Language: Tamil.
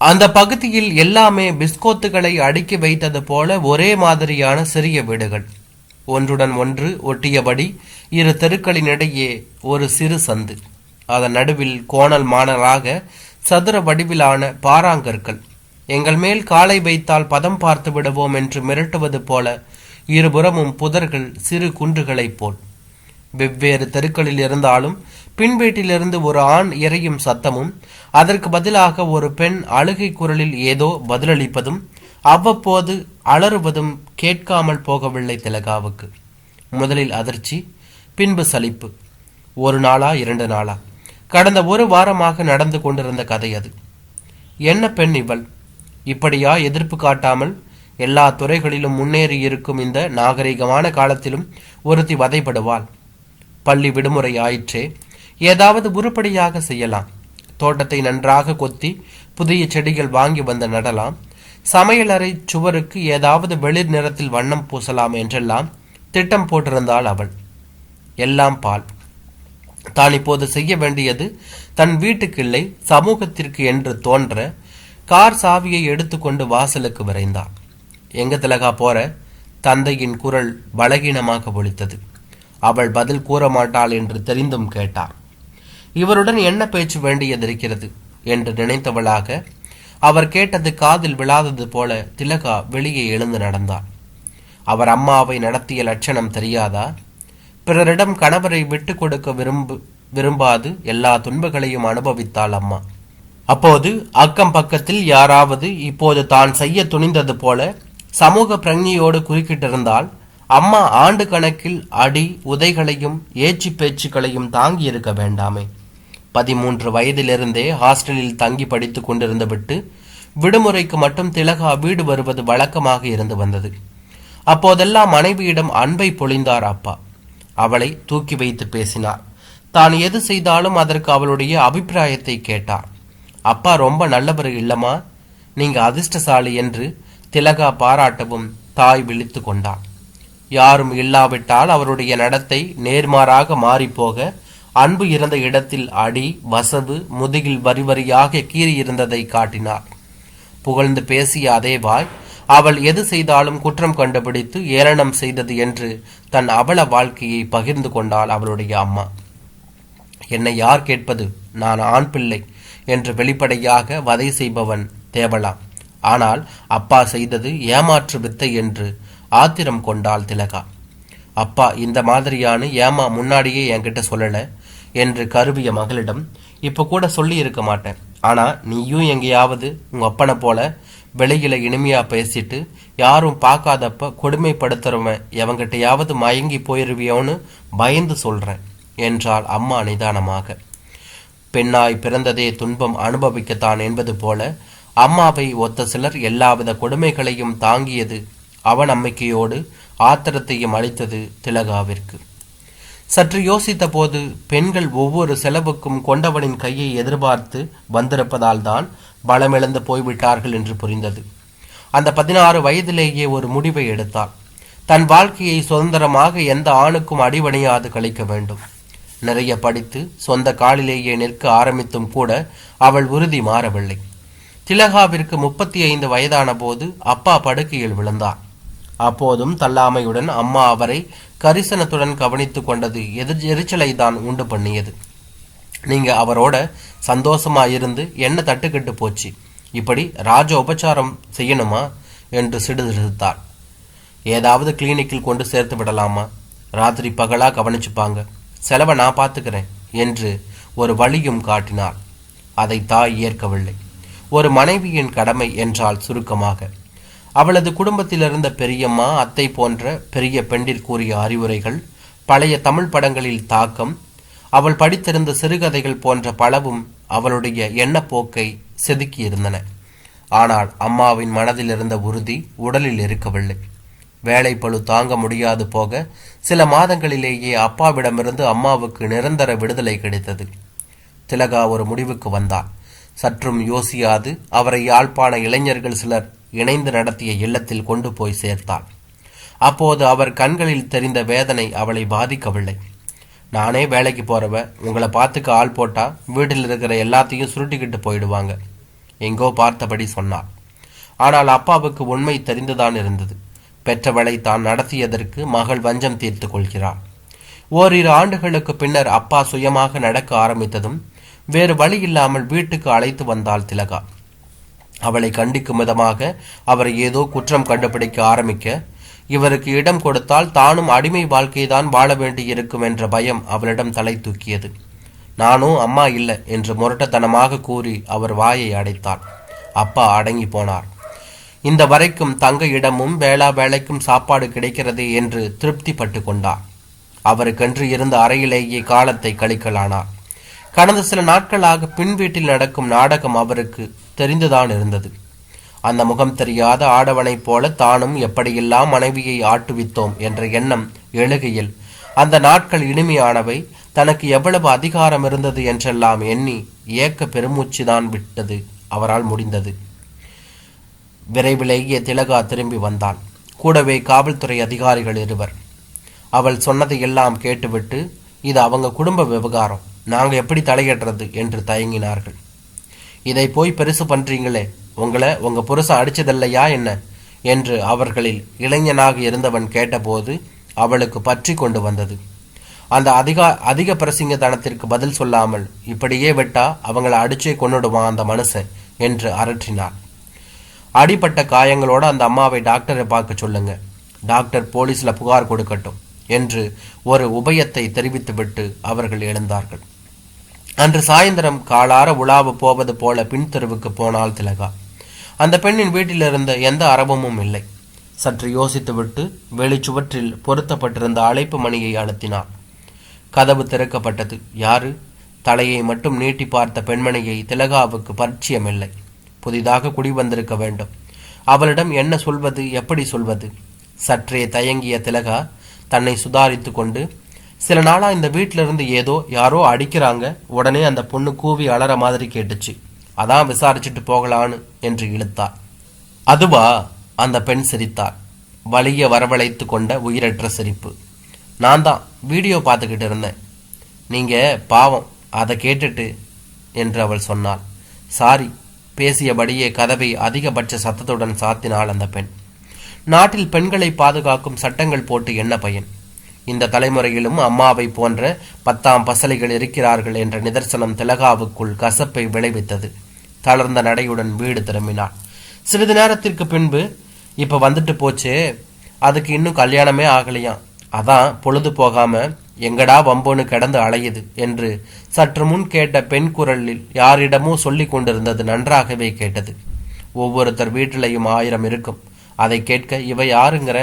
அந்த பகுதியில் எல்லாமே பிஸ்கோத்துகளை அடுக்கி வைத்தது போல ஒரே மாதிரியான சிறிய வீடுகள், ஒன்றுடன் ஒன்று ஒட்டியபடி. இரு தெருக்களின் இடையே ஒரு சிறு சந்து, அதன் நடுவில் கோணல் மாணலாக சதுர வடிவிலான பாறாங்கற்கள். எங்கள் மேல் காலை வைத்தால் பதம் பார்த்து விடுவோம் என்று மிரட்டுவது போல இருபுறமும் புதர்கள், சிறு குன்றுகளைப் போல். வெவ்வேறு தெருக்களில் இருந்தாலும் பின்வீட்டிலிருந்து ஒரு ஆண் இறையும் சத்தமும், அதற்கு பதிலாக ஒரு பெண் அழுகை குரலில் ஏதோ பதிலளிப்பதும், அவ்வப்போது அலறுவதும் கேட்காமல் போகவில்லை திலகாவுக்கு. முதலில் அதிர்ச்சி, பின்பு சலிப்பு. ஒரு நாளா 2 நாளா, கடந்த 1 வாரமாக நடந்து கொண்டிருந்த கதை அது. என்ன பெண் இவள்? இப்படியா எதிர்ப்பு காட்டாமல் எல்லா துறைகளிலும் முன்னேறி இருக்கும் இந்த நாகரிகமான காலத்திலும் ஒருத்தி வதைப்படுவாள்? பள்ளி விடுமுறை ஆயிற்றே, ஏதாவது உருப்படியாக செய்யலாம். தோட்டத்தை நன்றாக கொத்தி புதிய செடிகள் வாங்கி வந்து நடலாம். சமையலறை சுவருக்கு ஏதாவது வெளிர் நிறத்தில் வண்ணம் பூசலாம் என்றெல்லாம் திட்டம் போட்டிருந்தாள் அவள். எல்லாம் பால். தான் இப்போது செய்ய வேண்டியது தன் வீட்டுக்கில்லை, சமூகத்திற்கு என்று தோன்ற கார் சாவியை எடுத்துக்கொண்டு வாசலுக்கு விரைந்தாள். எங்க திலகா போற? தந்தையின் குரல் பலகீனமாக ஒலித்தது. அவள் பதில் கூற மாட்டாள் என்று தெரிந்தும் கேட்டார். இவருடன் என்ன பேச்சு வேண்டியதிருக்கிறது என்று நினைத்தவளாக அவர் கேட்டது காதில் விழாதது போல திலகா வெளியே எழுந்து நடந்தாள். அவர் அம்மாவை நடத்திய லட்சணம் தெரியாதா? பிறரிடம் கணவரை விட்டு கொடுக்க விரும்பாது எல்லா துன்பங்களையும் அனுபவித்தாள் அம்மா. அப்போது அக்கம் பக்கத்தில் யாராவது இப்போது தான் செய்ய துணிந்தது போல சமூக பிரஞ்ஞையோடு குறுக்கிட்டிருந்தால் அம்மா ஆண்டு கணக்கில் அடி உதைகளையும் ஏச்சு பேச்சுக்களையும் தாங்கி இருக்க வேண்டாமே. 13 வயதிலிருந்தே ஹாஸ்டலில் தங்கி படித்து கொண்டிருந்து விட்டு விடுமுறைக்கு மட்டும் திலகா வீடு வருவது வழக்கமாக இருந்து வந்தது. அப்போதெல்லாம் மனைவியிடம் அன்பை பொழிந்தார் அப்பா. அவளை தூக்கி வைத்து பேசினார். தான் எது செய்தாலும் அதற்கு அவளுடைய அபிப்பிராயத்தை கேட்டார். அப்பா ரொம்ப நல்லவர் இல்லமா, நீங்க அதிர்ஷ்டசாலி என்று திலகா பாராட்டவும் தாய் விழித்து கொண்டாள். யாரும் இல்லாவிட்டால் அவருடைய நடத்தை நேர்மாறாக மாறிப்போக, அன்பு இருந்த இடத்தில் அடி, வசவு, முதுகில் வரி வரியாக கீறியிருந்ததை காட்டினார். புகழ்ந்து பேசிய அதே வாய் அவள் எது செய்தாலும் குற்றம் கண்டுபிடித்து ஏளனம் செய்தது என்று தன் அவல வாழ்க்கையை பகிர்ந்து கொண்டாள் அவளுடைய அம்மா. என்னை யார் கேட்பது, நான் ஆண் பிள்ளை என்று வெளிப்படையாக வதை செய்பவன் தேவலாம். ஆனால் அப்பா செய்தது ஏமாற்று வித்தை என்று ஆத்திரம் கொண்டாள் திலகா. அப்பா இந்த மாதிரியான ஏமா முன்னாடியே என்கிட்ட சொல்லல என்று கருவிய மகளிடம் இப்ப கூட சொல்லி இருக்க மாட்டேன். ஆனா நீயும் எங்கேயாவது உங்க அப்பனை போல வெளியில இனிமையா பேசிட்டு யாரும் பார்க்காதப்ப கொடுமைப்படுத்துறவன் எவங்கிட்டையாவது மயங்கி போயிருவியோன்னு பயந்து சொல்றேன் என்றாள் அம்மா நிதானமாக. பெண்ணாய் பிறந்ததே துன்பம் அனுபவிக்கத்தான் என்பது போல அம்மாவை ஒத்த சிலர் எல்லாவித கொடுமைகளையும் தாங்கியது அவநம்பிக்கையோடு ஆத்திரத்தையும் அளித்தது திலகாவிற்கு. சற்று யோசித்த போது பெண்கள் ஒவ்வொரு செலவுக்கும் கொண்டவனின் கையை எதிர்பார்த்து வந்திருப்பதால் தான் பலமிழந்து போய்விட்டார்கள் என்று புரிந்தது. அந்த 16 வயதிலேயே ஒரு முடிவை எடுத்தாள். தன் வாழ்க்கையை சுதந்திரமாக எந்த ஆணுக்கும் அடிபணியாது கழிக்க வேண்டும். நிறைய படித்து சொந்த காலிலேயே நிற்க ஆரம்பித்தும் கூட அவள் உறுதி மாறவில்லை. திலகாவிற்கு 35 வயதான போது அப்பா படுக்கையில் விழுந்தார். அப்போதும் தள்ளாமையுடன் அம்மா அவரை கரிசனத்துடன் கவனித்து கொண்டது எரிச்சலை தான் உண்டு பண்ணியது. நீங்க அவரோட சந்தோஷமா இருந்து என்ன தட்டுக்கட்டு போச்சு, இப்படி ராஜ உபச்சாரம் செய்யணுமா என்று சிடுசிடுத்தார். ஏதாவது கிளினிக்கில் கொண்டு சேர்த்து விடலாமா, ராத்திரி பகலா கவனிச்சுப்பாங்க, செலவை நான் பார்த்துக்கிறேன் என்று ஒரு வழியும் காட்டினார். அதை தாய் ஏற்கவில்லை. ஒரு மனைவியின் கடமை என்றால் சுருக்கமாக அவளது குடும்பத்தில் இருந்த பெரியம்மா, அத்தை போன்ற பெரிய பெண்டில் கூறிய அறிவுரைகள், பழைய தமிழ் படங்களில் தாக்கம், அவள் படித்திருந்த சிறுகதைகள் போன்ற பலவும் அவளுடைய எண்ணப்போக்கை செதுக்கியிருந்தன. ஆனால் அம்மாவின் மனதில் இருந்த உறுதி உடலில் இருக்கவில்லை. வேலை பளு தாங்க முடியாது போக சில மாதங்களிலேயே அப்பாவிடமிருந்து அம்மாவுக்கு நிரந்தர விடுதலை கிடைத்தது. திலகா ஒரு முடிவுக்கு வந்தாள். சற்றும் யோசியாது அவரை யாழ்ப்பாண இளைஞர்கள் சிலர் இணைந்து நடத்திய இல்லத்தில் கொண்டு போய் சேர்த்தாள். அப்போது அவர் கண்களில் தெரிந்த வேதனை அவளை பாதிக்கவில்லை. நானே வேலைக்கு போறவ, உங்களை பார்த்துக்க ஆள் போட்டா வீட்டில் இருக்கிற எல்லாத்தையும் சுருட்டிக்கிட்டு போயிடுவாங்க. எங்கோ பார்த்தபடி சொன்னார். ஆனால் அப்பாவுக்கு உண்மை தெரிந்துதான் இருந்தது. பெற்றவளை தான் நடத்தியதற்கு மகள் வஞ்சம் தீர்த்து கொள்கிறார். ஓரிரு ஆண்டுகளுக்கு பின்னர் அப்பா சுயமாக நடக்க ஆரம்பித்ததும் வேறு வழி இல்லாமல் வீட்டுக்கு அழைத்து வந்தாள் திலகா. அவளை கண்டிக்கும் விதமாக அவரை ஏதோ குற்றம் கண்டுபிடிக்க ஆரம்பிக்க, இவருக்கு இடம் கொடுத்தால் தானும் அடிமை வாழ்க்கைதான் வாழ வேண்டியிருக்கும் என்ற பயம் அவளிடம் தலை தூக்கியது. நானும் அம்மா இல்லை என்று முரட்டத்தனமாக கூறி அவர் வாயை அடைத்தாள். அப்பா அடங்கி போனார். இந்த வரைக்கும் தங்க இடமும் வேளா வேலைக்கும் சாப்பாடு கிடைக்கிறதே என்று திருப்தி பட்டு கொண்டார். அவருக்கென்று இருந்த அறையிலேயே காலத்தை கழிக்கலானார். கடந்த சில நாட்களாக பின் வீட்டில் நடக்கும் நாடகம் அவருக்கு தெரிந்துதான் இருந்தது. அந்த முகம் தெரியாத ஆடவனைப் போல தானும் எப்படியெல்லாம் மனைவியை ஆட்டுவித்தோம் என்ற எண்ணம் எழுகையில் அந்த நாட்கள் இனிமையானவை, தனக்கு எவ்வளவு அதிகாரம் இருந்தது என்றெல்லாம் எண்ணி ஏக்க பெருமூச்சுதான் விட்டது அவரால் முடிந்தது. விரைவிலேயே திலகா திரும்பி வந்தாள். கூடவே காவல்துறை அதிகாரிகள் இருவர். அவள் சொன்னதை எல்லாம் கேட்டுவிட்டு, இது அவங்க குடும்ப விவகாரம், நாங்கள் எப்படி தலையிடுறது என்று தயங்கினார்கள். இதை போய் பெருசு பண்றீங்களே, உங்களை உங்க புருஷன் அடிச்சதில்லையா என்ன என்று அவர்களில் இளைஞனாக இருந்தவன் கேட்டபோது அவளுக்கு பற்றி கொண்டு வந்தது. அந்த அதிக பிரசிங்கத்தனத்திற்கு பதில் சொல்லாமல், இப்படியே விட்டா அவங்கள அடிச்சே கொன்னுடுவான் அந்த மனுஷன் என்று அரற்றினார். அடிப்பட்ட காயங்களோட அந்த அம்மாவை டாக்டரை பார்க்க சொல்லுங்க, டாக்டர் போலீஸ்ல புகார் கொடுக்கட்டும் என்று ஒரு உபயத்தை தெரிவித்துவிட்டு அவர்கள் எழுந்தார்கள். அன்று சாயந்தரம் காலார உலாவு போவது போல பின்தெருவுக்கு போனாள் திலகா. அந்த பெண்ணின் வீட்டில் இருந்த எந்த அரவமும் இல்லை. சற்று யோசித்துவிட்டு வெளிச்சுவற்றில் பொருத்தப்பட்டிருந்த அழைப்பு மணியை அழுத்தினார். கதவு திறக்கப்பட்டது. யாரு? தலையை மட்டும் நீட்டி பார்த்த பெண்மணியை திலகாவுக்கு பரிச்சயமில்லை. புதிதாக குடிவந்திருக்க வேண்டும். அவளிடம் என்ன சொல்வது, எப்படி சொல்வது? சற்றே தயங்கிய திலகா தன்னை சுதாரித்து கொண்டு, சில நாளா இந்த வீட்டிலிருந்து ஏதோ யாரோ அடிக்கிறாங்க, உடனே அந்த பொண்ணு கூவி அலற மாதிரி கேட்டுச்சு, அதான் விசாரிச்சுட்டு போகலான்னு என்று இழுத்தார். அதுவா? அந்த பெண் சிரித்தார். வலிய வரவழைத்து கொண்ட உயிரற்ற சிரிப்பு. நான் தான் வீடியோ பார்த்துக்கிட்டு இருந்தேன். நீங்க பாவம், அதை கேட்டுட்டு என்று அவள் சொன்னாள். சாரி. பேசியபடியே கதவை அதிகபட்ச சத்தத்துடன் சாத்தினாள் அந்த பெண். நாட்டில் பெண்களை பாதுகாக்கும் சட்டங்கள் போட்டு என்ன பயன்? இந்த தலைமுறையிலும் அம்மாவை போன்ற 10ஆம் பசலைகள் இருக்கிறார்கள் என்ற நிதர்சனம் திலகாவுக்குள் கசப்பை விளைவித்தது. தளர்ந்த நடையுடன் வீடு திரும்பினாள். சிறிது நேரத்திற்கு பின்பு, இப்ப வந்துட்டு போச்சே, அதுக்கு இன்னும் கல்யாணமே ஆகலையாம், அதான் பொழுது போகாம எங்கடா வம்போன்னு கிடந்து அலையுது என்று சற்று முன் கேட்ட பெண் குரலில் யாரிடமோ சொல்லி கொண்டிருந்தது நன்றாகவே கேட்டது. ஒவ்வொருத்தர் வீட்டிலையும் 1000 இருக்கும், அதை கேட்க இவ யாருங்கிற